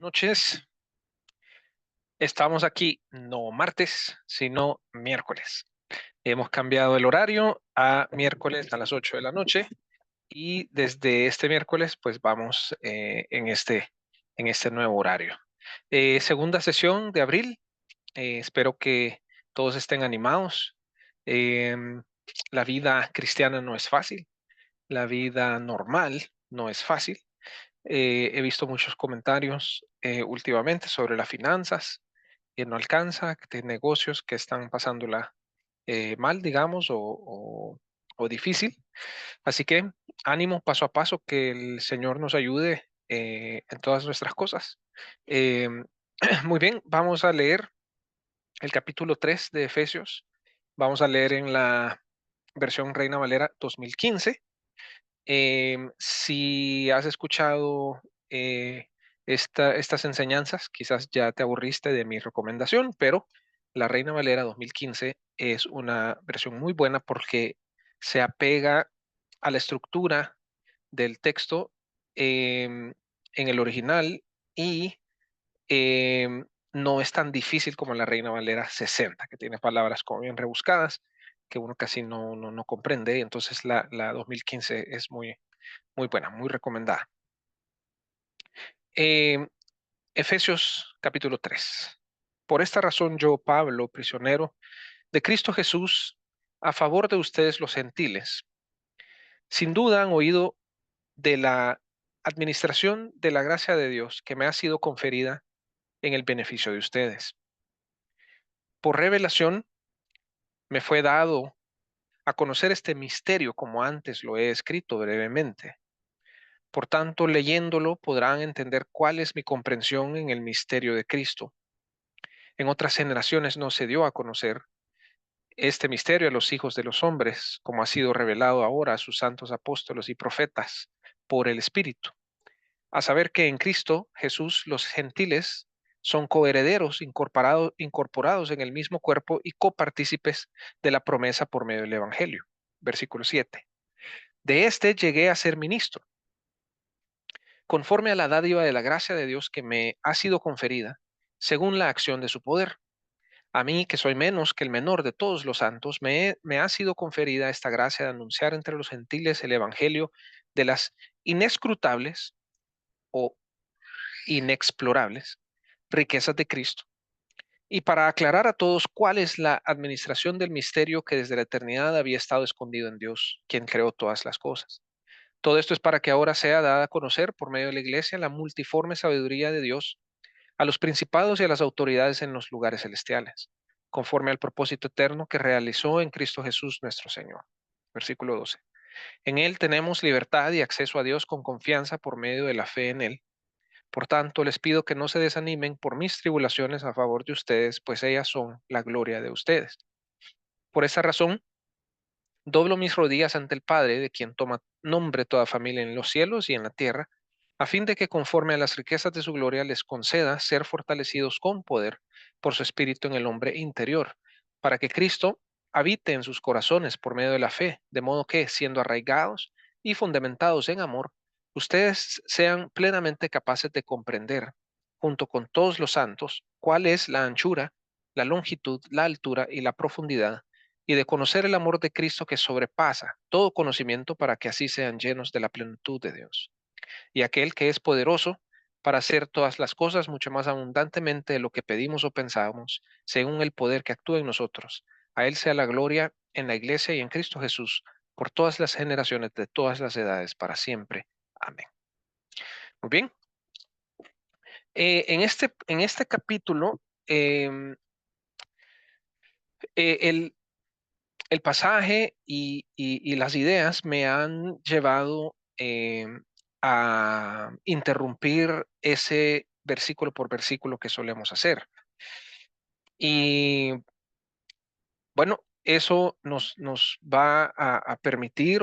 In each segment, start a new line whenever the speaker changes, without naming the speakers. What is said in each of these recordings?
Noches. Estamos aquí no martes, sino miércoles. Hemos cambiado el horario a miércoles a las 8 de la noche y desde este miércoles pues vamos en este nuevo horario. Segunda sesión de abril. Espero que todos estén animados. Em, la vida cristiana no es fácil. La vida normal no es fácil. He visto muchos comentarios últimamente sobre las finanzas que no alcanza, de negocios que están pasándola mal, digamos, o difícil. Así que ánimo paso a paso, que el Señor nos ayude en todas nuestras cosas. Eh, Muy bien, vamos a leer el capítulo 3 de Efesios. Vamos a leer en la versión Reina Valera 2015. Si has escuchado estas enseñanzas, quizás ya te aburriste de mi recomendación, pero la Reina Valera 2015 es una versión muy buena porque se apega a la estructura del texto en el original y no es tan difícil como la Reina Valera 60, que tiene palabras como bien rebuscadas que uno casi no comprende. Entonces la 2015 es muy buena, muy recomendada. Eh, Efesios capítulo 3. Por esta razón yo, Pablo, prisionero de Cristo Jesús, a favor de ustedes los gentiles, sin duda han oído de la administración de la gracia de Dios que me ha sido conferida en el beneficio de ustedes. Por revelación me fue dado a conocer este misterio como antes lo he escrito brevemente. Por tanto, leyéndolo podrán entender cuál es mi comprensión en el misterio de Cristo. En otras generaciones no se dio a conocer este misterio a los hijos de los hombres, como ha sido revelado ahora a sus santos apóstolos y profetas por el Espíritu. A saber que en Cristo Jesús los gentiles son coherederos incorporados en el mismo cuerpo y copartícipes de la promesa por medio del Evangelio. Versículo 7. De este llegué a ser ministro, conforme a la dádiva de la gracia de Dios que me ha sido conferida, según la acción de su poder. A mí, que soy menos que el menor de todos los santos, me ha sido conferida esta gracia de anunciar entre los gentiles el evangelio de las inescrutables o inexplorables riquezas de Cristo, y para aclarar a todos cuál es la administración del misterio que desde la eternidad había estado escondido en Dios, quien creó todas las cosas. Todo esto es para que ahora sea dada a conocer por medio de la Iglesia la multiforme sabiduría de Dios a los principados y a las autoridades en los lugares celestiales, conforme al propósito eterno que realizó en Cristo Jesús nuestro Señor. Versículo 12. En Él tenemos libertad y acceso a Dios con confianza por medio de la fe en Él. Por tanto, les pido que no se desanimen por mis tribulaciones a favor de ustedes, pues ellas son la gloria de ustedes. Por esa razón, doblo mis rodillas ante el Padre, de quien toma nombre toda familia en los cielos y en la tierra, a fin de que conforme a las riquezas de su gloria les conceda ser fortalecidos con poder por su Espíritu en el hombre interior, para que Cristo habite en sus corazones por medio de la fe, de modo que, siendo arraigados y fundamentados en amor, ustedes sean plenamente capaces de comprender, junto con todos los santos, cuál es la anchura, la longitud, la altura y la profundidad, y de conocer el amor de Cristo que sobrepasa todo conocimiento, para que así sean llenos de la plenitud de Dios. Y aquel que es poderoso para hacer todas las cosas mucho más abundantemente de lo que pedimos o pensamos, según el poder que actúa en nosotros. A Él sea la gloria en la Iglesia y en Cristo Jesús, por todas las generaciones de todas las edades, para siempre. Amén. Muy bien. En este capítulo, el pasaje y las ideas me han llevado a interrumpir ese versículo por versículo que solemos hacer. Y bueno, eso nos va a permitir,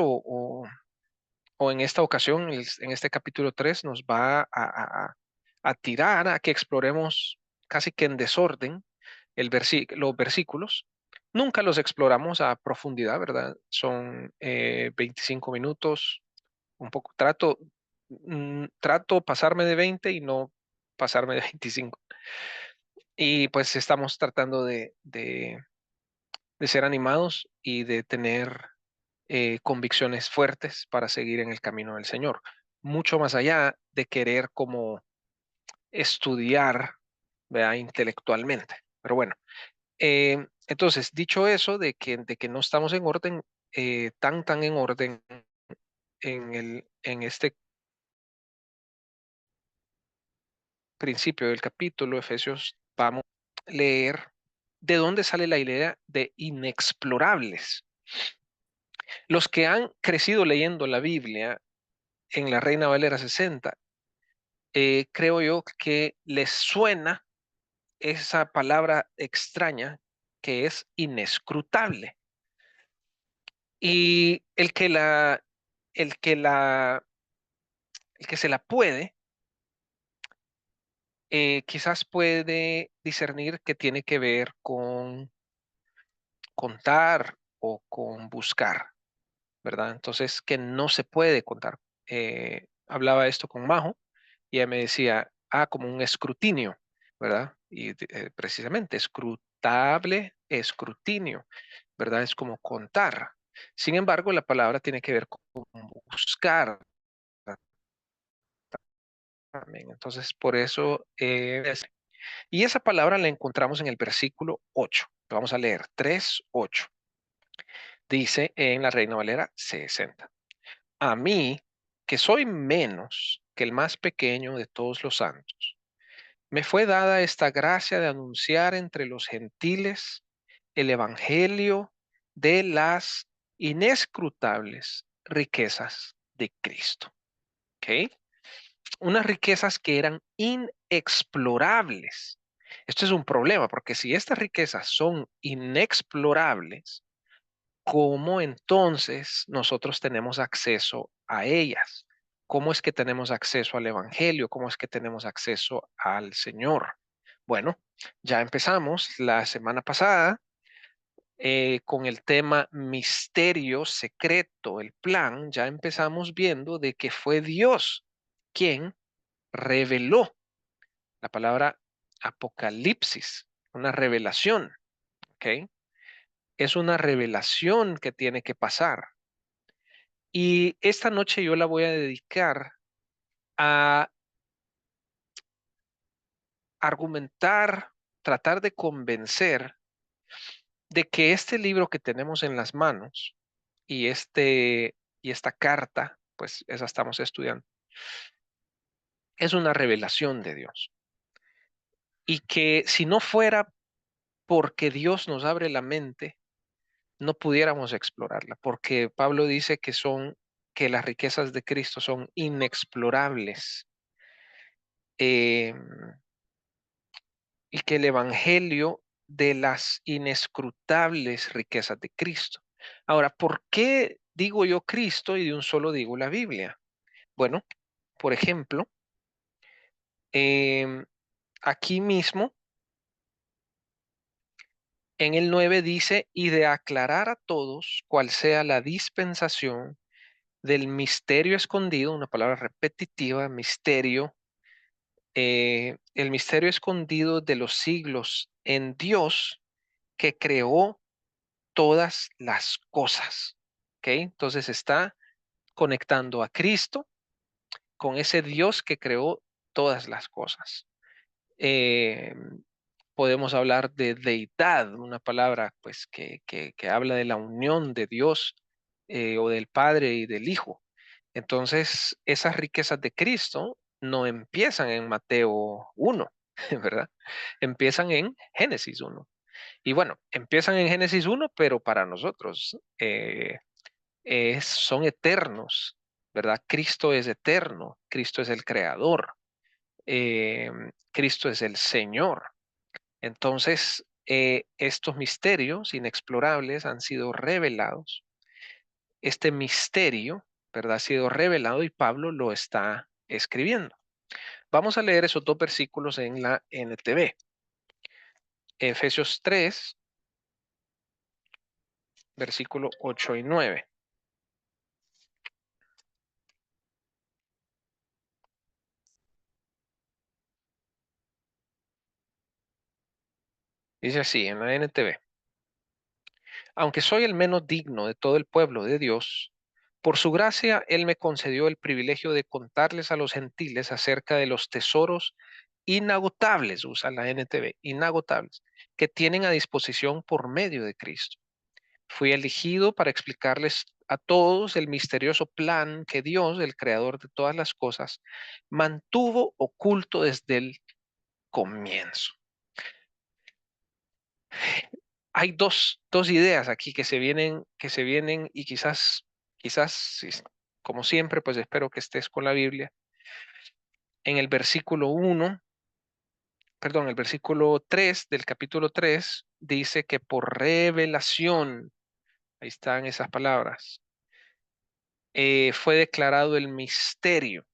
o en esta ocasión, en este capítulo 3 nos va a tirar a que exploremos casi que en desorden los versículos. Nunca los exploramos a profundidad, ¿verdad? Son 25 minutos, un poco. Trato pasarme de 20 y no pasarme de 25. Y pues estamos tratando de ser animados y de tener convicciones fuertes para seguir en el camino del Señor. Mucho más allá de querer como estudiar, ¿verdad? Intelectualmente. Pero bueno, entonces, dicho eso, de que no estamos en orden, tan en orden en este principio del capítulo, Efesios, vamos a leer de dónde sale la idea de inexplorables. Los que han crecido leyendo la Biblia en la Reina Valera 60, creo yo que les suena esa palabra extraña que es inescrutable. Y el que la, el que se la puede, quizás puede discernir que tiene que ver con contar o con buscar, ¿verdad? Entonces, que no se puede contar. Hablaba esto con Majo y ella me decía, como un escrutinio, ¿verdad? Y precisamente, escrutable, escrutinio, ¿verdad? Es como contar. Sin embargo, la palabra tiene que ver con buscar también. Entonces, por eso, y esa palabra la encontramos en el versículo 8. Vamos a leer 3:8. Dice en la Reina Valera 60. A mí, que soy menos que el más pequeño de todos los santos, me fue dada esta gracia de anunciar entre los gentiles el evangelio de las inescrutables riquezas de Cristo. ¿Ok? Unas riquezas que eran inexplorables. Esto es un problema, porque si estas riquezas son inexplorables, ¿cómo entonces nosotros tenemos acceso a ellas? ¿Cómo es que tenemos acceso al Evangelio? ¿Cómo es que tenemos acceso al Señor? Bueno, ya empezamos la semana pasada con el tema misterio secreto, el plan. Ya empezamos viendo de que fue Dios quien reveló la palabra apocalipsis, una revelación, ¿ok? Es una revelación que tiene que pasar. Y esta noche yo la voy a dedicar a argumentar, tratar de convencer de que este libro que tenemos en las manos y y esta carta, pues esa estamos estudiando, es una revelación de Dios. Y que si no fuera porque Dios nos abre la mente, no pudiéramos explorarla, porque Pablo dice que las riquezas de Cristo son inexplorables. Eh, y que el Evangelio de las inescrutables riquezas de Cristo. Ahora, ¿por qué digo yo Cristo y de un solo digo la Biblia? Bueno, por ejemplo, em, aquí mismo en el 9 dice, y de aclarar a todos cuál sea la dispensación del misterio escondido, una palabra repetitiva, misterio, el misterio escondido de los siglos en Dios que creó todas las cosas. ¿Ok? Entonces está conectando a Cristo con ese Dios que creó todas las cosas. Eh, Podemos hablar de deidad, una palabra pues que habla de la unión de Dios o del Padre y del Hijo. Entonces, esas riquezas de Cristo no empiezan en Mateo 1, ¿verdad? Empiezan en Génesis 1. Y bueno, empiezan en Génesis 1, pero para nosotros son eternos, ¿verdad? Cristo es eterno, Cristo es el creador, eh, Cristo es el Señor. Entonces, estos misterios inexplorables han sido revelados. Este misterio, ¿verdad? Ha sido revelado y Pablo lo está escribiendo. Vamos a leer esos dos versículos en la NTV. Efesios 3, versículo 8 y 9. Dice así en la NTV. Aunque soy el menos digno de todo el pueblo de Dios, por su gracia Él me concedió el privilegio de contarles a los gentiles acerca de los tesoros inagotables, usa la NTV, inagotables, que tienen a disposición por medio de Cristo. Fui elegido para explicarles a todos el misterioso plan que Dios, el creador de todas las cosas, mantuvo oculto desde el comienzo. Hay dos ideas aquí que se vienen y quizás, como siempre, pues espero que estés con la Biblia. En el versículo 1, perdón, el versículo 3 del capítulo 3 dice que por revelación, ahí están esas palabras, fue declarado el misterio,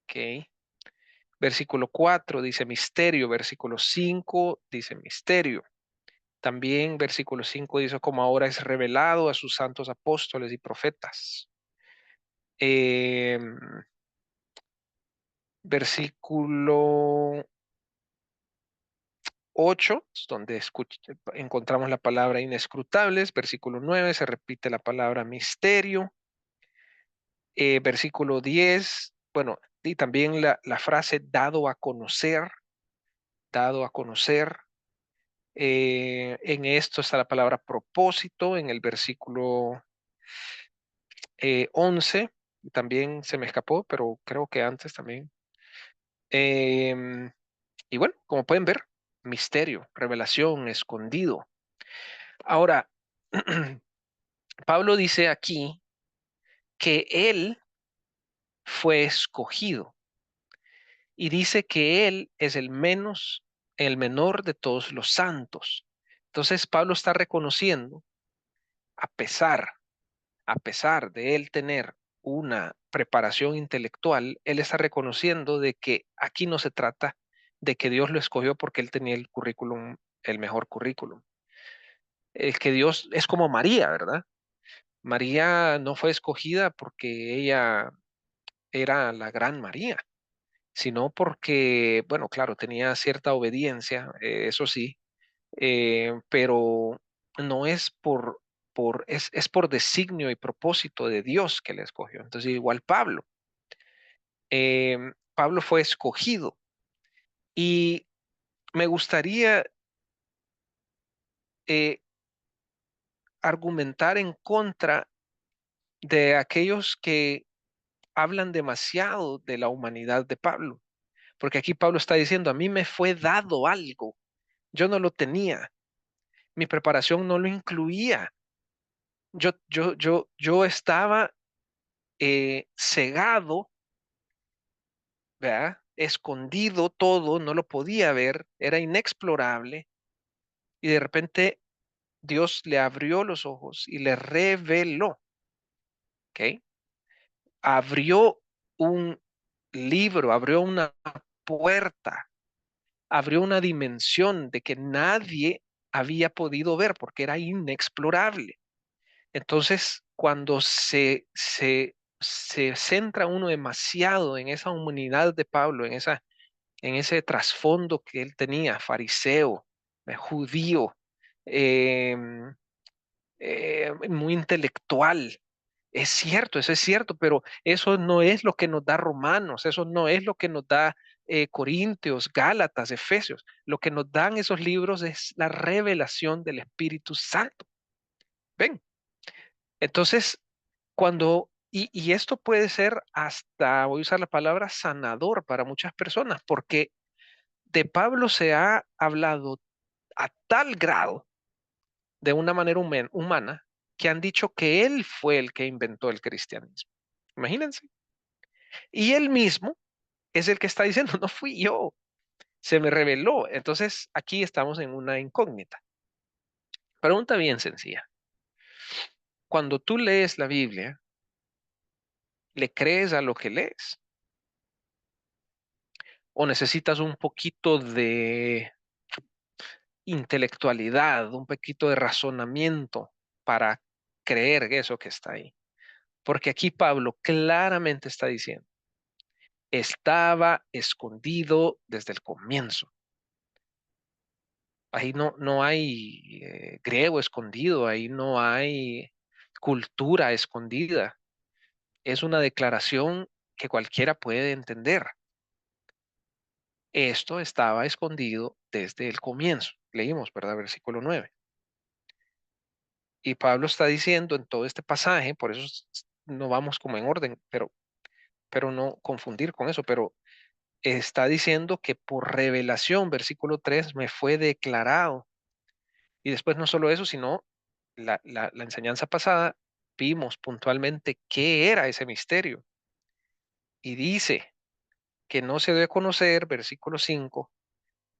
¿ok? Versículo 4 dice misterio, versículo 5 dice misterio. También versículo 5 dice como ahora es revelado a sus santos apóstoles y profetas. Em, Versículo 8, es donde encontramos la palabra inescrutables. Versículo 9 se repite la palabra misterio. Versículo 10, bueno, y también la frase dado a conocer, dado a conocer. En esto está la palabra propósito en el versículo 11. También se me escapó, pero creo que antes también. Em, y bueno, como pueden ver, misterio, revelación, escondido. Ahora, Pablo dice aquí que él fue escogido y dice que él es el menor de todos los santos. Entonces, Pablo está reconociendo, a pesar, a pesar de él tener una preparación intelectual, él está reconociendo de que aquí no se trata de que Dios lo escogió porque él tenía el currículum, el mejor currículum. El que Dios es como María, ¿verdad? María no fue escogida porque ella era la gran María, sino porque, bueno, claro, tenía cierta obediencia, eso sí, pero no es es por designio y propósito de Dios que le escogió. Entonces, igual Pablo. Pablo fue escogido y me gustaría eh, argumentar en contra de aquellos que hablan demasiado de la humanidad de Pablo, porque aquí Pablo está diciendo, a mí me fue dado algo, yo no lo tenía, mi preparación no lo incluía, yo estaba cegado, ¿verdad? Escondido todo, no lo podía ver, era inexplorable, y de repente Dios le abrió los ojos y le reveló, ¿ok? Abrió un libro, abrió una puerta, abrió una dimensión de que nadie había podido ver porque era inexplorable. Entonces, cuando se centra uno demasiado en esa humanidad de Pablo, en ese trasfondo que él tenía, fariseo, judío, em, muy intelectual. Es cierto, eso es cierto, pero eso no es lo que nos da Romanos, eso no es lo que nos da Corintios, Gálatas, Efesios. Lo que nos dan esos libros es la revelación del Espíritu Santo. ¿Ven? Entonces, y esto puede ser hasta, voy a usar la palabra sanador para muchas personas, porque de Pablo se ha hablado a tal grado de una manera humana que han dicho que él fue el que inventó el cristianismo. Imagínense. Y él mismo es el que está diciendo, no fui yo, se me reveló. Entonces, aquí estamos en una incógnita. Pregunta bien sencilla. Cuando tú lees la Biblia, ¿le crees a lo que lees? ¿O necesitas un poquito de intelectualidad, un poquito de razonamiento para creer eso que está ahí? Porque aquí Pablo claramente está diciendo, estaba escondido desde el comienzo. Ahí no hay griego escondido, ahí no hay cultura escondida. Es una declaración que cualquiera puede entender. Esto estaba escondido desde el comienzo. Leímos, ¿verdad? Versículo 9. Y Pablo está diciendo en todo este pasaje, por eso no vamos como en orden, pero no confundir con eso, pero está diciendo que por revelación, versículo 3 me fue declarado. Y después no solo eso, sino la enseñanza pasada, vimos puntualmente qué era ese misterio. Y dice que no se debe conocer, versículo 5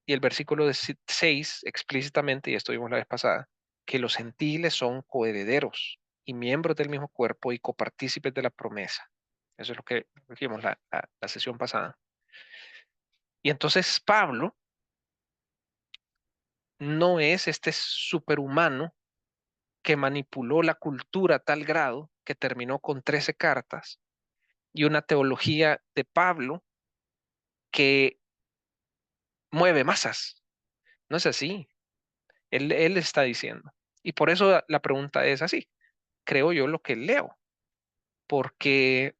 y el versículo 6 explícitamente, y esto vimos la vez pasada, que los gentiles son coherederos y miembros del mismo cuerpo y copartícipes de la promesa. Eso es lo que vimos la sesión pasada. Y entonces Pablo no es este superhumano que manipuló la cultura a tal grado que terminó con 13 cartas y una teología de Pablo que mueve masas. No es así. Él está diciendo. Y por eso la pregunta es así. Creo yo lo que leo, porque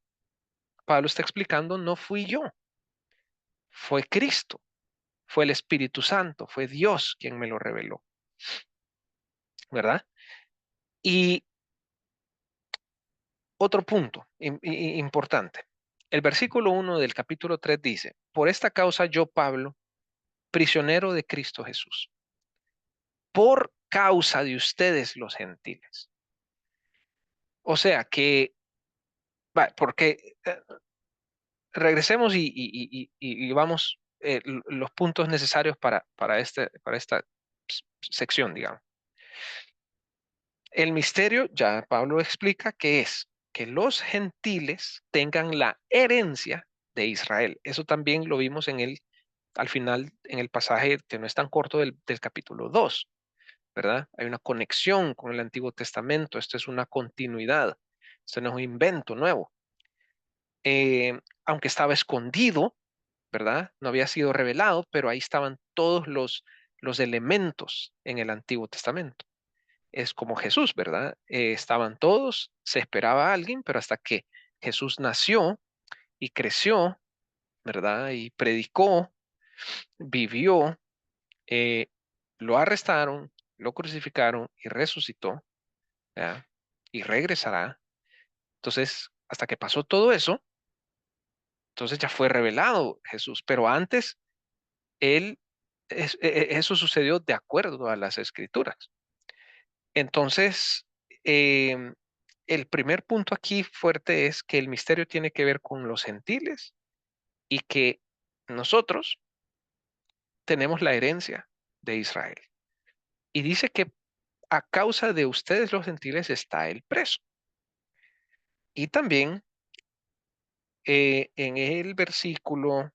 Pablo está explicando, no fui yo, fue Cristo, fue el Espíritu Santo, fue Dios quien me lo reveló, ¿verdad? Y otro punto importante. El versículo 1 del capítulo 3 dice, por esta causa yo, Pablo, prisionero de Cristo Jesús, por causa de ustedes los gentiles. O sea que, porque regresemos y vamos los puntos necesarios para esta sección, digamos. El misterio, ya Pablo explica que es que los gentiles tengan la herencia de Israel. Eso también lo vimos al final, en el pasaje que no es tan corto del capítulo 2, ¿verdad? Hay una conexión con el Antiguo Testamento. Esto es una continuidad. Esto no es un invento nuevo. Aunque estaba escondido, ¿verdad? No había sido revelado, pero ahí estaban todos los elementos en el Antiguo Testamento. Es como Jesús, ¿verdad? Estaban todos, se esperaba a alguien, pero hasta que Jesús nació y creció, ¿verdad? Y predicó, vivió, eh, lo arrestaron, lo crucificaron y resucitó, ¿verdad? Y regresará. Entonces, hasta que pasó todo eso, entonces ya fue revelado Jesús, pero antes él, eso sucedió de acuerdo a las escrituras. Entonces, em, el primer punto aquí fuerte es que el misterio tiene que ver con los gentiles y que nosotros tenemos la herencia de Israel. Y dice que a causa de ustedes los gentiles está el preso. Y también en el versículo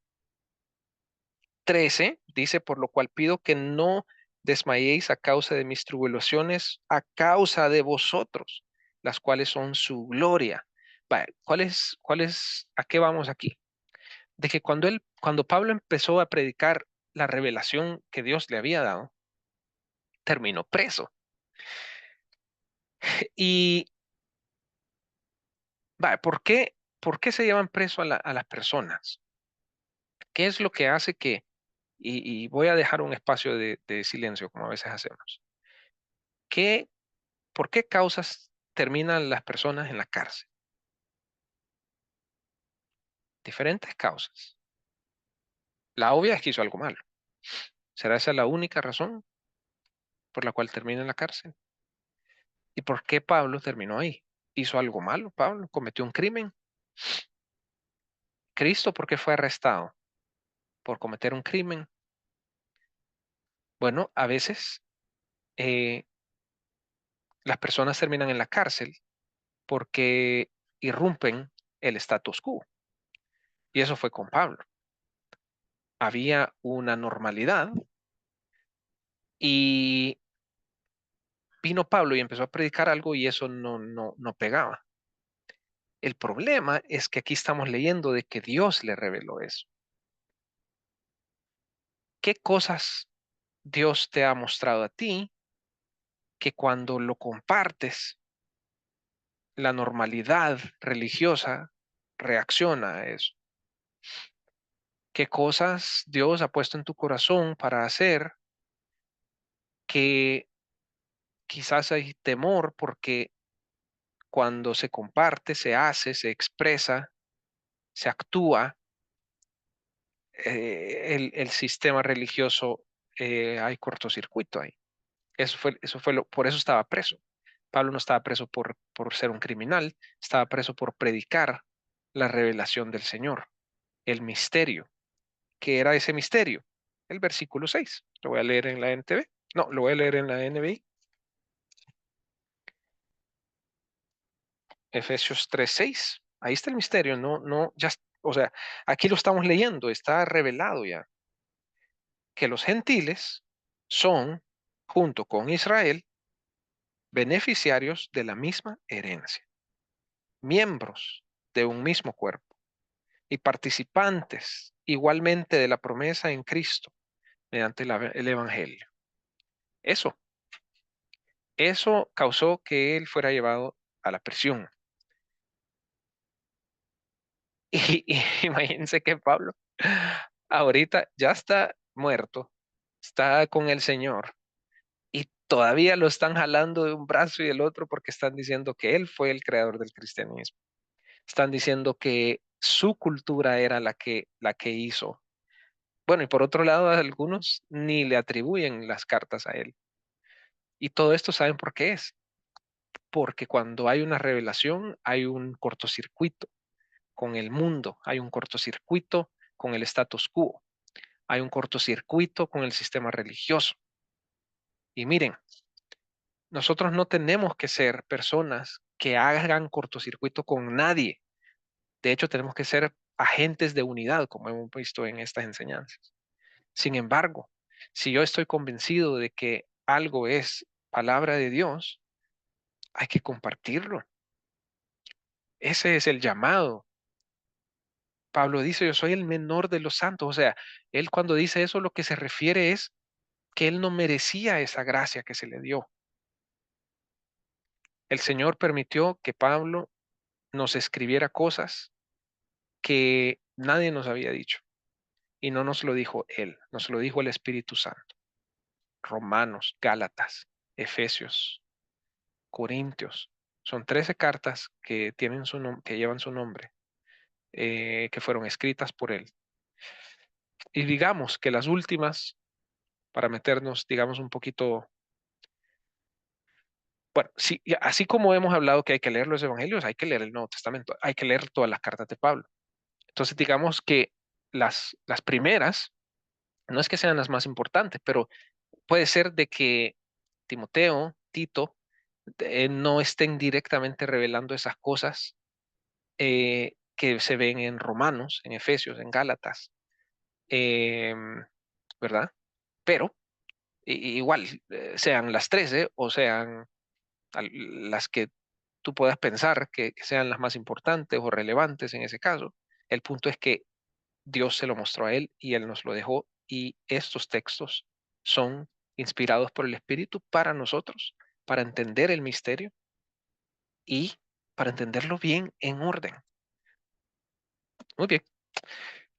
13 dice, por lo cual pido que no desmayéis a causa de mis tribulaciones, a causa de vosotros, las cuales son su gloria. Vale, a qué vamos aquí? De que cuando Pablo empezó a predicar la revelación que Dios le había dado, terminó preso. Y, vale, por qué se llevan preso a las personas? ¿Qué es lo que hace que, y voy a dejar un espacio de silencio, como a veces hacemos, ¿qué, por qué causas terminan las personas en la cárcel? Diferentes causas. La obvia es que hizo algo malo. ¿Será esa la única razón por la cual termina en la cárcel? ¿Y por qué Pablo terminó ahí? ¿Hizo algo malo Pablo? ¿Cometió un crimen? ¿Cristo por qué fue arrestado? ¿Por cometer un crimen? Bueno, a veces eh, las personas terminan en la cárcel porque irrumpen el status quo. Y eso fue con Pablo. Había una normalidad y vino Pablo y empezó a predicar algo y eso no pegaba. El problema es que aquí estamos leyendo de que Dios le reveló eso. ¿Qué cosas? Dios te ha mostrado a ti que cuando lo compartes, la normalidad religiosa reacciona a eso. ¿Qué cosas Dios ha puesto en tu corazón para hacer que quizás hay temor porque cuando se comparte, se hace, se expresa, se actúa, el sistema religioso, hay cortocircuito ahí. Por eso estaba preso. Pablo no estaba preso por ser un criminal, estaba preso por predicar la revelación del Señor, el misterio. ¿Qué era ese misterio? El versículo 6. Lo voy a leer en la NTV. No, lo voy a leer en la NBI. Efesios 3:6. Ahí está el misterio. No, no, ya, o sea, aquí lo estamos leyendo, está revelado ya que los gentiles son, junto con Israel, beneficiarios de la misma herencia, miembros de un mismo cuerpo y participantes igualmente de la promesa en Cristo mediante el Evangelio. Eso, eso causó que él fuera llevado a la prisión. Y imagínense que Pablo ahorita ya está muerto, está con el Señor y todavía lo están jalando de un brazo y del otro porque están diciendo que él fue el creador del cristianismo. Están diciendo que su cultura era la que hizo. Bueno, y por otro lado, algunos ni le atribuyen las cartas a él. Y todo esto, ¿saben por qué es? Porque cuando hay una revelación, hay un cortocircuito con el mundo, hay un cortocircuito con el status quo, hay un cortocircuito con el sistema religioso. Y miren, nosotros no tenemos que ser personas que hagan cortocircuito con nadie. De hecho, tenemos que ser agentes de unidad, como hemos visto en estas enseñanzas. Sin embargo, si yo estoy convencido de que algo es palabra de Dios, hay que compartirlo. Ese es el llamado. Pablo dice, yo soy el menor de los santos. O sea, él cuando dice eso, lo que se refiere es que él no merecía esa gracia que se le dio. El Señor permitió que Pablo nos escribiera cosas que nadie nos había dicho. Y no nos lo dijo él, nos lo dijo el Espíritu Santo. Romanos, Gálatas, Efesios, Corintios. Son 13 cartas que tienen que llevan su nombre, que fueron escritas por él. Y digamos que las últimas, para meternos, digamos, un poquito, bueno, sí, y así como hemos hablado que hay que leer los evangelios, hay que leer el Nuevo Testamento, hay que leer todas las cartas de Pablo. Entonces, digamos que las primeras, no es que sean las más importantes, pero puede ser de que Timoteo, Tito, no estén directamente revelando esas cosas que se ven en Romanos, en Efesios, en Gálatas, em, ¿verdad? Pero igual, sean las 13 o sean las que tú puedas pensar que sean las más importantes o relevantes en ese caso, el punto es que Dios se lo mostró a él y él nos lo dejó y estos textos son inspirados por el Espíritu para nosotros, para entender el misterio y para entenderlo bien en orden. Muy bien.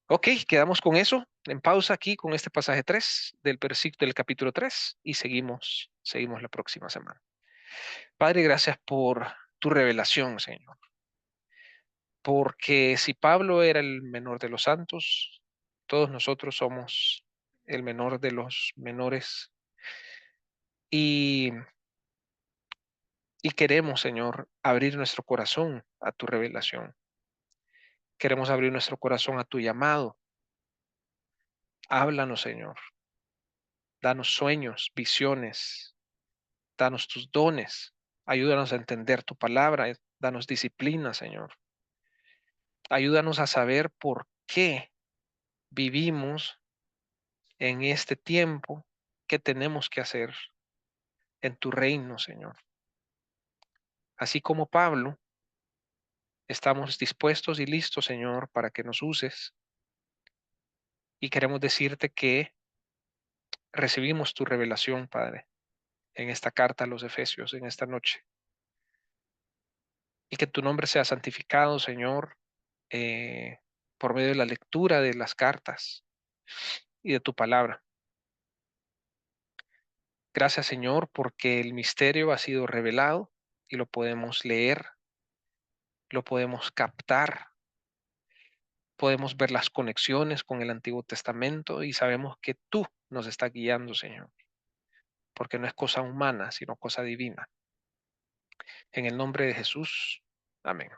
Ok, quedamos con eso. En pausa aquí con este pasaje 3 del versículo del capítulo 3 y seguimos la próxima semana. Padre, gracias por tu revelación, Señor. Porque si Pablo era el menor de los santos, todos nosotros somos el menor de los menores y, y queremos, Señor, abrir nuestro corazón a tu revelación. Queremos abrir nuestro corazón a tu llamado. Háblanos, Señor. Danos sueños, visiones, danos tus dones, ayúdanos a entender tu palabra, danos disciplina, Señor. Ayúdanos a saber por qué vivimos en este tiempo, qué tenemos que hacer en tu reino, Señor. Así como Pablo, estamos dispuestos y listos, Señor, para que nos uses y queremos decirte que recibimos tu revelación, Padre, en esta carta a los Efesios, en esta noche. Y que tu nombre sea santificado, Señor, eh, por medio de la lectura de las cartas y de tu palabra. Gracias, Señor, porque el misterio ha sido revelado y lo podemos leer, lo podemos captar, podemos ver las conexiones con el Antiguo Testamento y sabemos que tú nos estás guiando, Señor, porque no es cosa humana, sino cosa divina. En el nombre de Jesús. Amén.